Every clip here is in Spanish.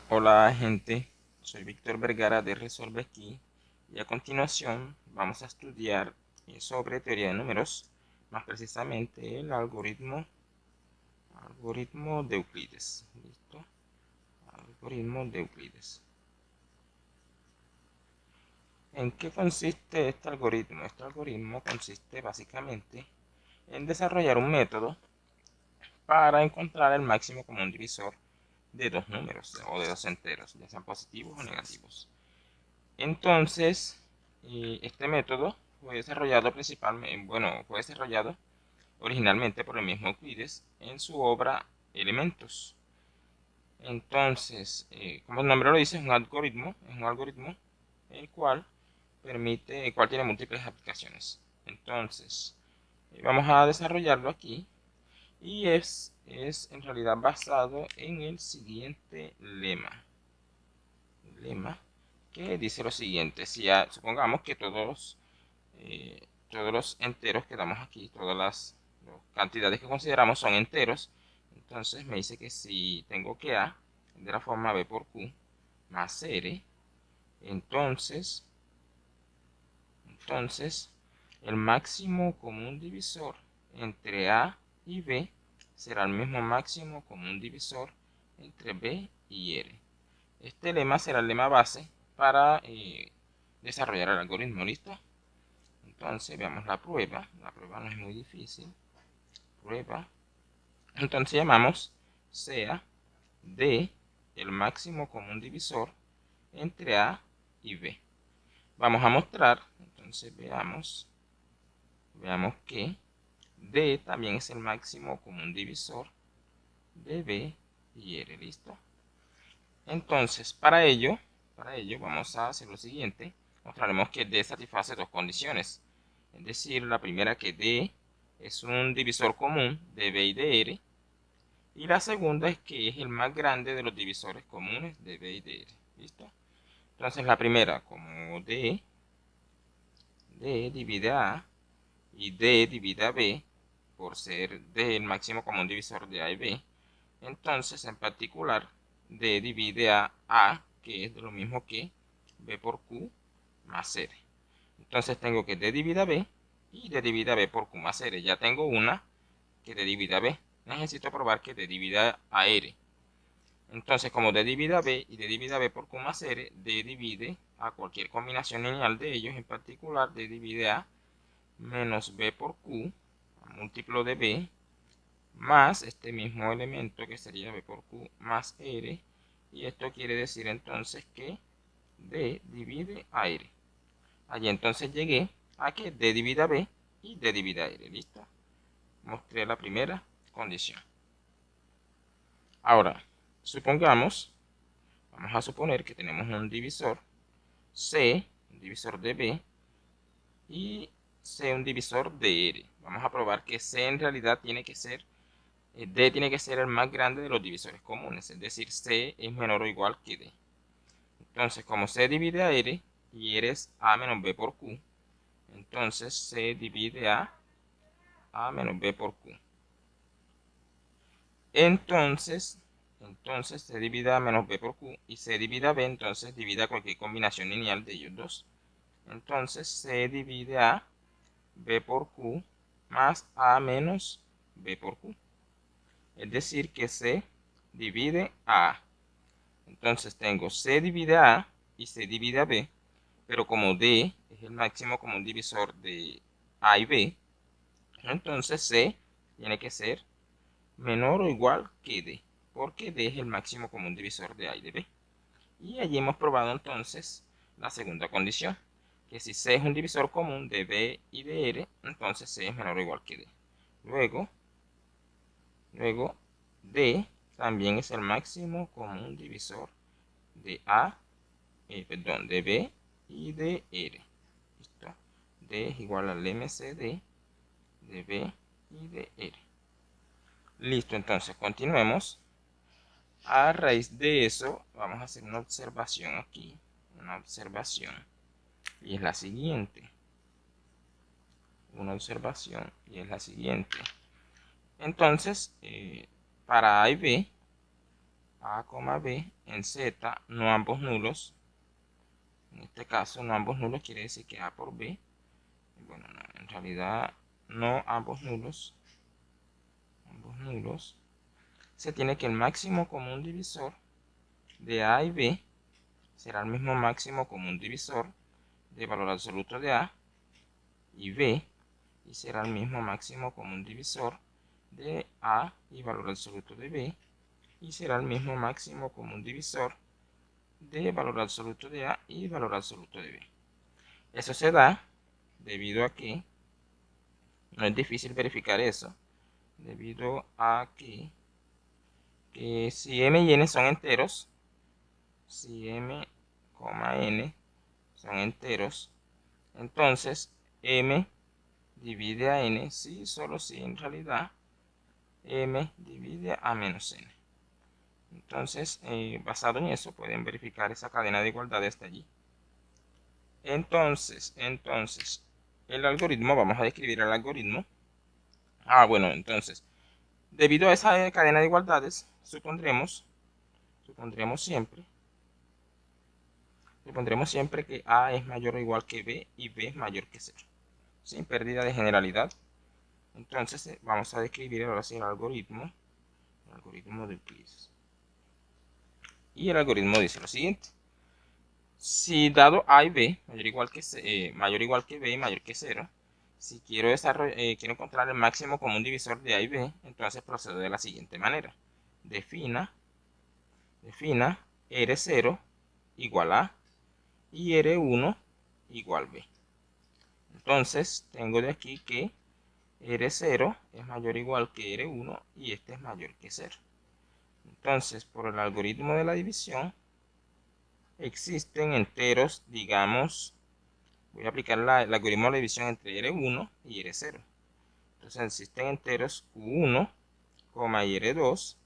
Hola gente, soy Víctor Vergara de Resolve Aquí y a continuación vamos a estudiar sobre teoría de números, más precisamente el algoritmo de Euclides. ¿Listo? Algoritmo de Euclides. ¿En qué consiste este algoritmo? Este algoritmo consiste básicamente en desarrollar un método para encontrar el máximo común divisor de dos números o de dos enteros, ya sean positivos o negativos. Entonces, este método fue desarrollado fue desarrollado originalmente por el mismo Euclides en su obra Elementos. Entonces, como el nombre lo dice, es un algoritmo el cual tiene múltiples aplicaciones. Entonces, vamos a desarrollarlo aquí y es en realidad basado en el siguiente lema que dice lo siguiente: si supongamos que todos los enteros que damos aquí, todas las cantidades que consideramos son enteros, entonces me dice que si tengo que A de la forma B por Q más R, entonces el máximo común divisor entre A y B será el mismo máximo común divisor entre B y R. Este lema será el lema base para desarrollar el algoritmo. ¿Listo? Entonces veamos la prueba. La prueba no es muy difícil. Prueba. Entonces llamamos sea D el máximo común divisor entre A y B. Vamos a mostrar, entonces veamos que D también es el máximo común divisor de B y R. ¿Listo? Entonces, para ello vamos a hacer lo siguiente. Mostraremos que D satisface dos condiciones. Es decir, la primera, que D es un divisor común de B y de R. Y la segunda es que es el más grande de los divisores comunes de B y de R. ¿Listo? Entonces, la primera, como D divide a y D divide a B, por ser D el máximo común divisor de A y B, entonces en particular D divide a, que es de lo mismo que B por Q más R. Entonces tengo que D divide a B y D divide a B por Q más R. Ya tengo una que D divide a B. Necesito probar que D divide a R. Entonces, como D divide a B y D divide a B por Q más R, D divide a cualquier combinación lineal de ellos. En particular, D divide a menos B por Q, múltiplo de B, más este mismo elemento que sería B por Q más R. Y esto quiere decir entonces que D divide a R. Allí entonces llegué a que D divide a B y D divide a R. ¿Listo? Mostré la primera condición. Ahora, vamos a suponer que tenemos un divisor C, un divisor de B, y C un divisor de R. Vamos a probar que C en realidad tiene que ser, D tiene que ser el más grande de los divisores comunes, es decir, C es menor o igual que D. Entonces, como C divide a R y R es A menos B por Q, entonces C divide a menos B por Q. Entonces C divide a menos B por Q y C divide a B, entonces divide a cualquier combinación lineal de ellos dos. Entonces C divide a B por Q más A menos B por Q. Es decir, que C divide a A. Entonces tengo C divide a A y C divide a B, pero como D es el máximo común divisor de A y B, entonces C tiene que ser menor o igual que D, porque D es el máximo común divisor de A y de B. Y allí hemos probado entonces la segunda condición, que si C es un divisor común de B y de R, entonces C es menor o igual que D. Luego D también es el máximo común divisor de de B y de R. ¿Listo? D es igual al MCD de B y de R. Listo, entonces continuemos. A raíz de eso, vamos a hacer una observación aquí. Una observación. Y es la siguiente. una observación y es la siguiente. Entonces, para A y B, A, B, en Z, no ambos nulos. En este caso, no ambos nulos quiere decir que A por B. Bueno, no, en realidad, no ambos nulos. Ambos nulos. Se tiene que el máximo común divisor de A y B será el mismo máximo común divisor de valor absoluto de A y B, y será el mismo máximo común divisor de A y valor absoluto de B, y será el mismo máximo común divisor de valor absoluto de A y valor absoluto de B. Eso se da debido a que no es difícil verificar eso, debido a que si m y n son enteros, si m, n son enteros, entonces m divide a n si, solo si en realidad m divide a menos n. Entonces, basado en eso, pueden verificar esa cadena de igualdad hasta allí. Entonces, el algoritmo, vamos a describir el algoritmo. Bueno, entonces, debido a esa cadena de igualdades, supondremos siempre que A es mayor o igual que B y B es mayor que 0, sin pérdida de generalidad. Entonces, vamos a describir ahora sí el algoritmo de Euclides. Y el algoritmo dice lo siguiente. Si dado A y B mayor o igual que B y mayor que 0, si quiero encontrar el máximo común divisor de A y B, entonces procedo de la siguiente manera. Defina R0 igual A y R1 igual B. Entonces tengo de aquí que R0 es mayor o igual que R1 y este es mayor que 0. Entonces, por el algoritmo de la división, existen enteros, digamos, voy a aplicar el algoritmo de la división entre R1 y R0. Entonces existen enteros Q1, y R2,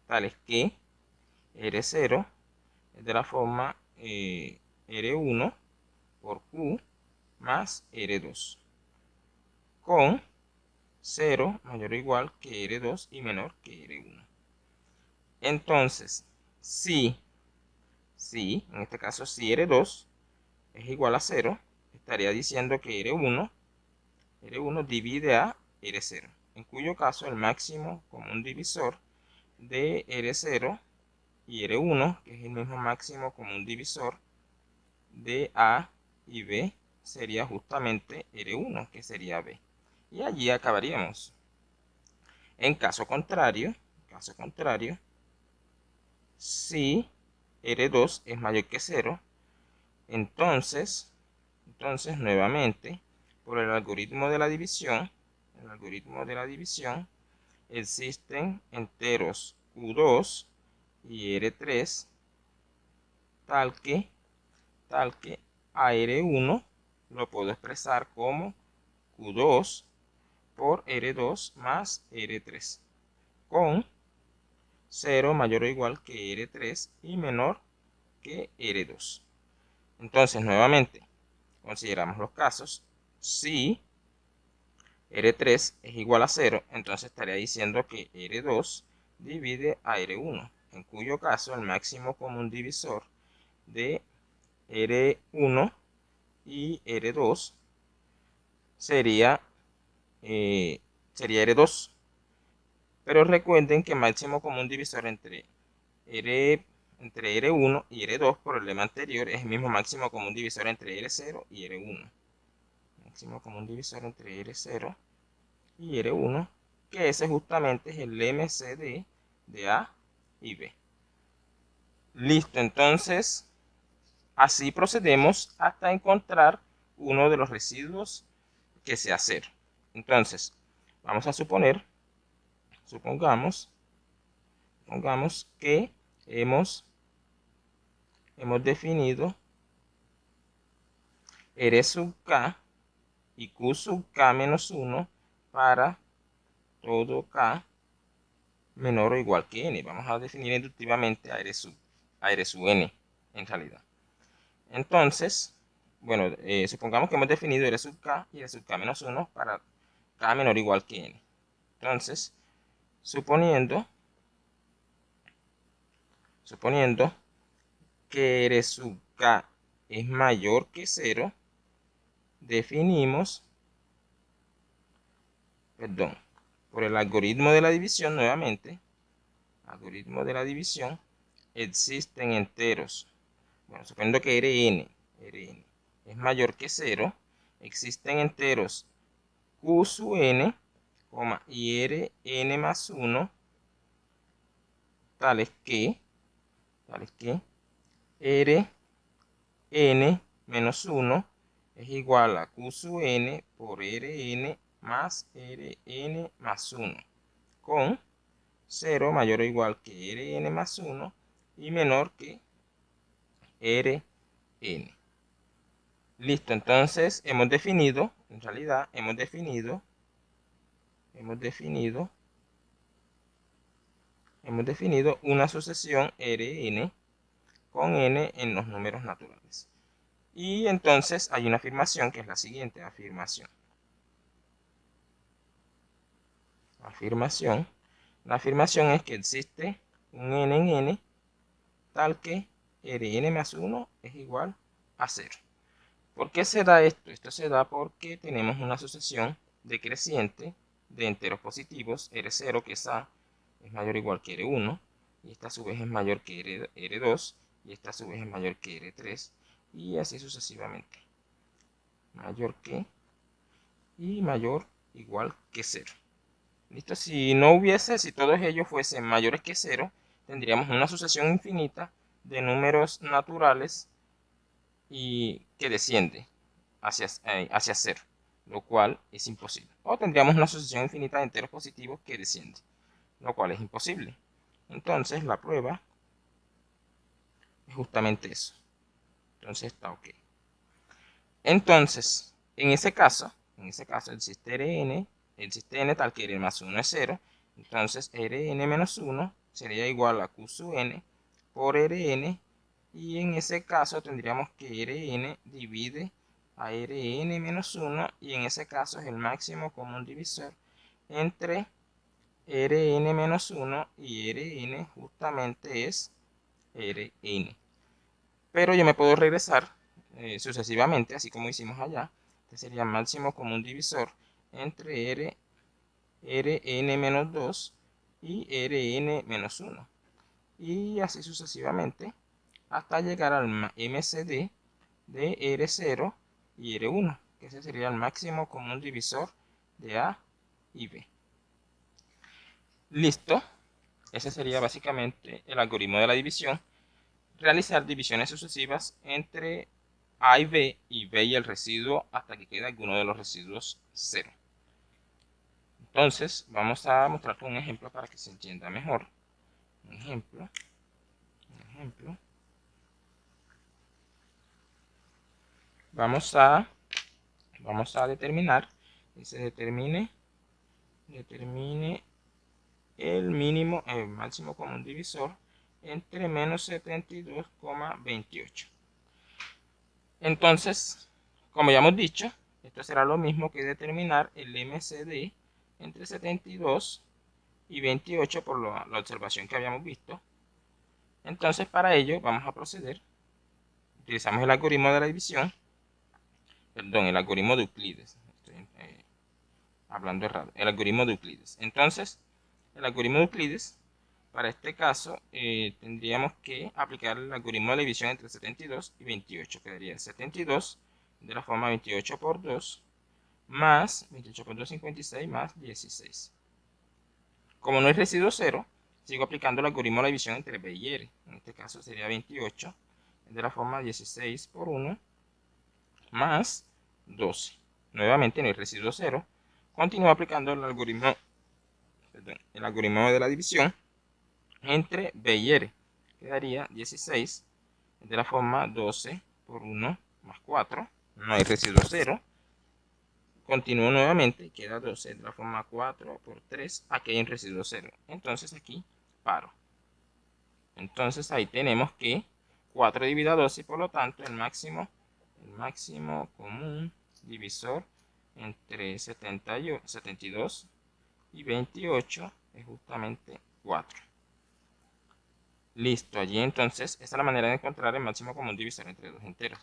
tales que R0 es de la forma R1 por Q más R2, con 0 mayor o igual que R2 y menor que R1. Entonces, si en este caso, si R2 es igual a 0, estaría diciendo que R1 divide a R0, en cuyo caso el máximo común divisor de R0 y R1, que es el mismo máximo común divisor de A y B, sería justamente R1, que sería B. Y allí acabaríamos. En caso contrario, si R2 es mayor que 0, entonces nuevamente, por el algoritmo de la división, existen enteros Q2 y R3 tal que a R1 lo puedo expresar como Q2 por R2 más R3, con 0 mayor o igual que R3 y menor que R2. Entonces, nuevamente, consideramos los casos. Si R3 es igual a 0, entonces estaría diciendo que R2 divide a R1, en cuyo caso el máximo común divisor de R1 y R2 sería R2. Pero recuerden que máximo común divisor entre R1 y R2 por el lema anterior es el mismo máximo común divisor entre R0 y R1. Máximo común divisor entre R0 y R1, que ese justamente es el MCD de A y B. Listo, entonces así procedemos hasta encontrar uno de los residuos que sea 0. Entonces, vamos a supongamos que hemos definido R sub K y Q sub K menos 1 para todo K menor o igual que N. Vamos a definir inductivamente a R sub N en realidad. Entonces, bueno, supongamos que hemos definido R sub k y R sub k menos 1 para k menor o igual que n. Entonces, suponiendo que R sub k es mayor que 0, definimos, por el algoritmo de la división nuevamente, existen enteros. Bueno, suponiendo que Rn es mayor que 0, existen enteros Q sub n, y Rn más 1, tales que Rn menos 1 es igual a Q sub n por Rn más Rn más 1, con 0 mayor o igual que Rn más 1 y menor que Rn. Listo, entonces hemos definido una sucesión Rn con n en los números naturales. Y entonces hay una afirmación que es la siguiente afirmación. La afirmación es que existe un n en n tal que Rn más 1 es igual a 0. ¿Por qué se da esto? Esto se da porque tenemos una sucesión decreciente de enteros positivos, R0, que es A, es mayor o igual que R1, y esta a su vez es mayor que R2, y esta a su vez es mayor que R3, y así sucesivamente. Mayor que y mayor igual que 0. ¿Listo? Si todos ellos fuesen mayores que 0, tendríamos una sucesión infinita de números naturales y que desciende hacia 0, lo cual es imposible. O tendríamos una sucesión infinita de enteros positivos que desciende, lo cual es imposible. Entonces la prueba es justamente eso. Entonces está ok. Entonces, en ese caso existe n tal que Rn más 1 es 0. Entonces Rn menos 1 sería igual a Q sub n por Rn. Y en ese caso tendríamos que Rn divide a Rn menos 1. Y en ese caso es el máximo común divisor entre Rn menos 1 y Rn justamente es Rn. Pero yo me puedo regresar sucesivamente, así como hicimos allá. Este sería el máximo común divisor entre Rn menos 2 y Rn menos 1. Y así sucesivamente hasta llegar al MCD de R0 y R1, que ese sería el máximo común divisor de A y B. Listo. Ese sería básicamente el algoritmo de la división. Realizar divisiones sucesivas entre A y B y el residuo hasta que quede alguno de los residuos 0. Entonces vamos a mostrar un ejemplo para que se entienda mejor. Un ejemplo. Vamos a determinar que se determine el máximo común divisor entre menos 72,28. Entonces, como ya hemos dicho, esto será lo mismo que determinar el MCD entre 72 y 28 por la observación que habíamos visto. Entonces, para ello vamos a proceder. Utilizamos el algoritmo de la división, el algoritmo de Euclides. Estoy hablando errado. El algoritmo de Euclides. Entonces, el algoritmo de Euclides, para este caso, tendríamos que aplicar el algoritmo de la división entre 72 y 28. Quedaría 72 de la forma 28 por 2 más 28 por 2, 56 más 16. Como no hay residuo 0, sigo aplicando el algoritmo de la división entre B y R. En este caso sería 28 de la forma 16 por 1 más 12. Nuevamente no hay residuo 0. Continúo aplicando el algoritmo de la división entre B y R. Quedaría 16 de la forma 12 por 1 más 4. No hay residuo 0. Continúo nuevamente, queda 12 de la forma 4 por 3, aquí hay un residuo 0. Entonces aquí paro. Entonces ahí tenemos que 4 dividido a 12, por lo tanto el máximo el máximo común divisor entre 72 y 28 es justamente 4. Listo, allí entonces esa es la manera de encontrar el máximo común divisor entre dos enteros.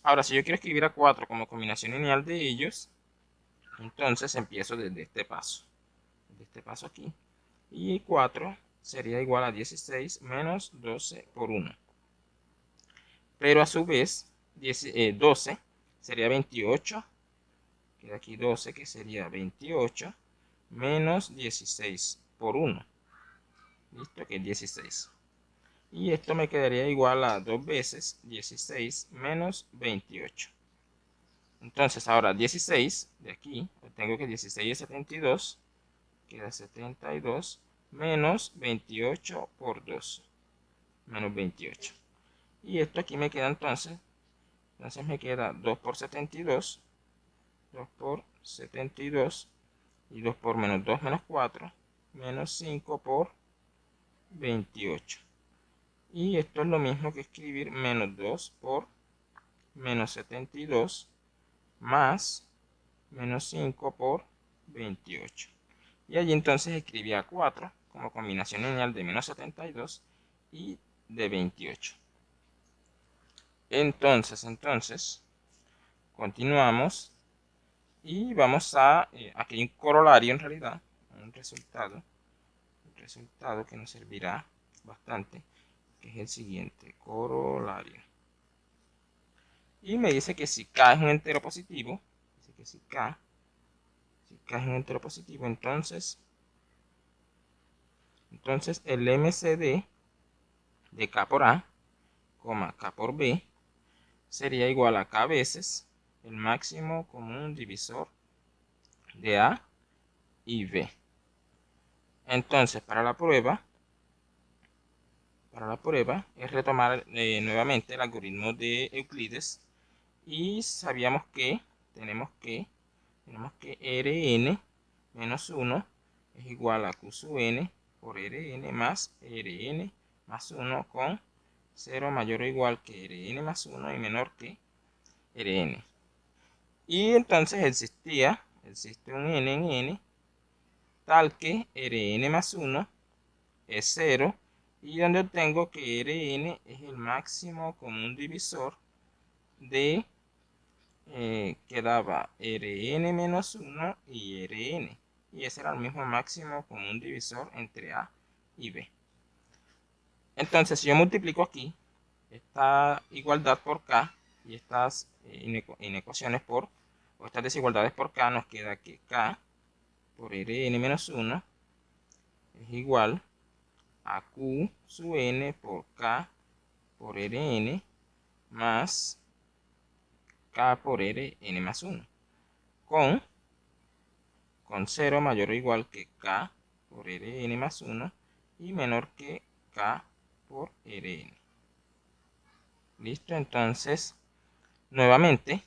Ahora, si yo quiero escribir a 4 como combinación lineal de ellos, entonces empiezo desde este paso aquí, y 4 sería igual a 16 menos 12 por 1. Pero a su vez, 12 sería 28, queda aquí 12 que sería 28 menos 16 por 1. Listo, que es 16. Y esto me quedaría igual a 2 veces 16 menos 28. Entonces ahora 16 de aquí, tengo que 16 es 72, queda 72 menos 28 por 2, menos 28. Y esto aquí me queda entonces me queda 2 por 72, 2 por 72, y 2 por menos 2 menos 4, menos 5 por 28. Y esto es lo mismo que escribir menos 2 por menos 72 más menos 5 por 28. Y allí entonces escribía 4 como combinación lineal de menos 72 y de 28. Entonces, continuamos y vamos a, aquí hay un corolario en realidad, un resultado que nos servirá bastante, que es el siguiente, corolario. Y me dice que si K es un entero positivo, dice que si K es un entero positivo, entonces el MCD de K por A, K por B, sería igual a K veces el máximo común divisor de A y B. Entonces, para la prueba es retomar nuevamente el algoritmo de Euclides, y sabíamos que tenemos que Rn menos 1 es igual a Q sub n por Rn más Rn más 1 con 0 mayor o igual que Rn más 1 y menor que Rn. Y entonces existe un n en n tal que Rn más 1 es 0, y donde obtengo que Rn es el máximo común divisor de que daba Rn menos 1 y Rn, y ese era el mismo máximo común divisor entre A y B. Entonces, si yo multiplico aquí esta igualdad por K y estas inecuaciones o estas desigualdades por K, nos queda que K por Rn menos 1 es igual a Q sub n por K por Rn más K por Rn más 1, con 0 mayor o igual que K por Rn más 1 y menor que K por Rn. Listo, entonces, nuevamente,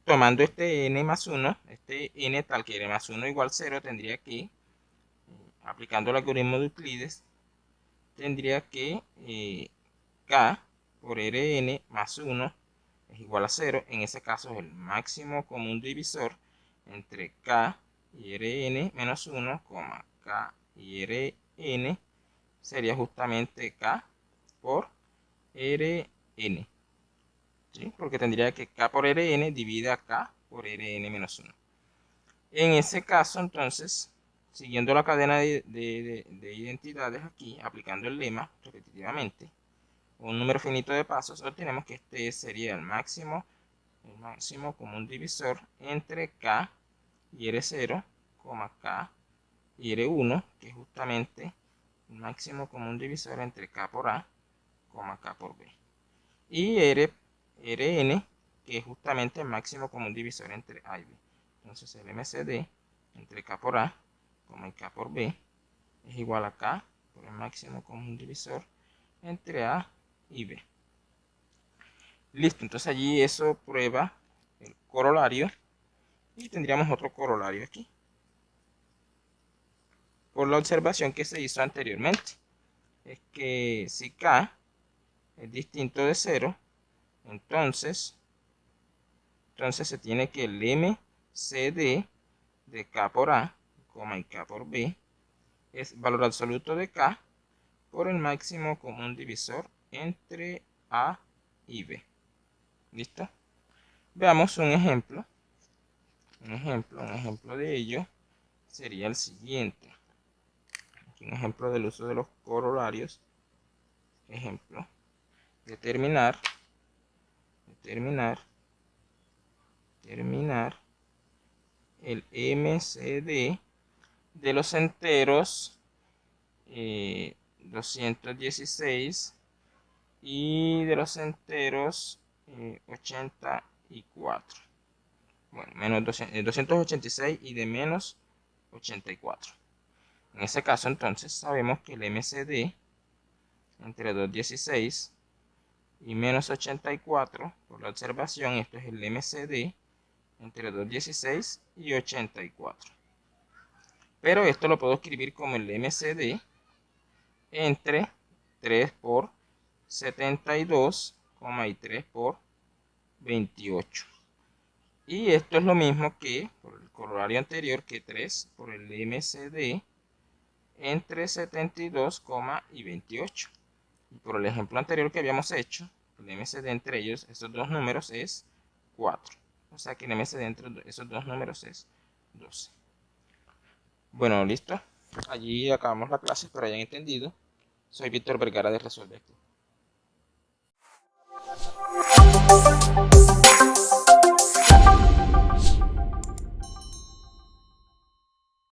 tomando este n más 1, este n tal que n más 1 igual 0, tendría que, aplicando el algoritmo de Euclides, tendría que K por Rn más 1 es igual a 0. En ese caso es el máximo común divisor entre K y Rn menos 1, K y Rn sería justamente K por Rn. ¿Sí? Porque tendría que K por Rn divide a K por Rn menos 1. En ese caso, entonces, siguiendo la cadena de identidades aquí, aplicando el lema repetitivamente, un número finito de pasos, obtenemos que este sería el máximo común divisor entre K y R0, K y R1, que es justamente el máximo común divisor entre K por A, K por B. Y Rn, que es justamente el máximo común divisor entre A y B. Entonces el MCD entre K por A, y K por B, es igual a K por el máximo común divisor entre A y B. Listo, entonces allí eso prueba el corolario, y tendríamos otro corolario aquí por la observación que se hizo anteriormente, es que si K es distinto de 0, Entonces se tiene que el MCD de K por A, y K por B, es valor absoluto de K por el máximo común divisor entre A y B. ¿Listo? Veamos un ejemplo. Un ejemplo de ello sería el siguiente. Aquí un ejemplo del uso de los corolarios. Ejemplo. Determinar el MCD de los enteros 216 y de los enteros 84. Bueno, menos 286 y de menos 84. En ese caso, entonces, sabemos que el MCD entre 216 y menos 84, por la observación, esto es el MCD entre 216 y 84. Pero esto lo puedo escribir como el MCD entre 3 por 72, y 3 por 28. Y esto es lo mismo que por el corolario anterior, que 3 por el MCD entre 72, y 28. Y por el ejemplo anterior que habíamos hecho, el MCD entre ellos, esos dos números es 4. O sea que el MCD entre esos dos números es 12. Bueno, listo. Allí acabamos la clase, espero hayan entendido. Soy Víctor Vergara de Resuelve Esto.